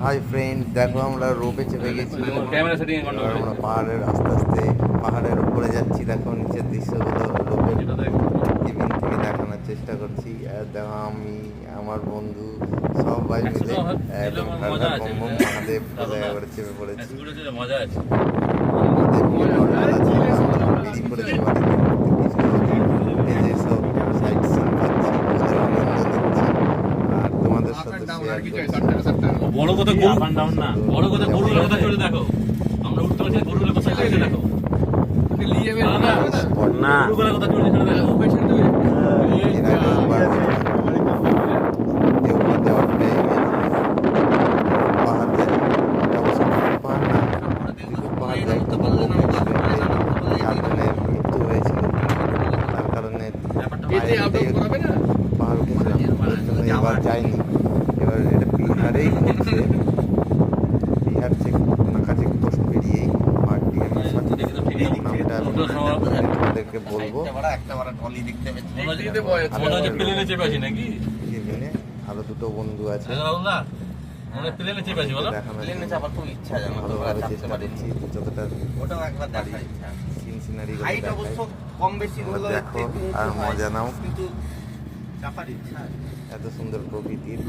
Hi friend, দেখো আমরা রোপে চেপে গেছি। ক্যামেরা সেটিং এবার আমরা পাহাড়ের আস্তে আস্তে পাহাড়ের উপরে যাচ্ছি। দেখো নিচের দৃশ্যগুলো রোপের টিভিন থেকে দেখানোর চেষ্টা করছি। আর দেখো আমি, আমার বন্ধু সবাই মিলে একদম মহাদেব এবারে চেপে পড়েছি। মজা আছে। আমাদের নর্মাল আছে, বেরিয়ে পড়েছি বাড়িতে। এই যে সব সাইট সিন পাচ্ছি, ওদের আনন্দ নিচ্ছি আর তোমাদের সাথে শেয়ার করছি। বড় কথা গরু ডাউন না, বড় কথা গরুর কথা চলে দেখো। আমরা উঠতে পারছি গরুর কথা চলে দেখো। না গরুর কথা চলে দেখো। এর আগে একবার দেওঘর যাওয়ার টাইমে পাহাড় যায়, অবশ্য পাহাড় না, পাহাড় যায়, চারজনের মৃত্যু হয়েছিল। তার কারণে পাহাড় উঠেছিলাম, ওর জন্য এবার যাইনি। এবার এটা বিহারেই পড়ছে, বিহার চেক নাকা চেকপোস্ট পেরিয়েই পাহাড়টি আমি নামটা তোমাদেরকে বলবো। যেখানে আরো দুটো বন্ধু আছে, ভালোভাবে চেষ্টা করছি যতটা সিন সিনারি দেখো আর মজা নাও। এত সুন্দর প্রকৃতির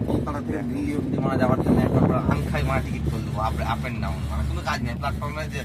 কলকাতা থেকে দিল্লি অব্দি যাওয়ার জন্য একটা আনখাই টিকিট করে দেবো আপ এন্ড ডাউন, মানে কোনো কাজ নেই প্ল্যাটফর্মে যে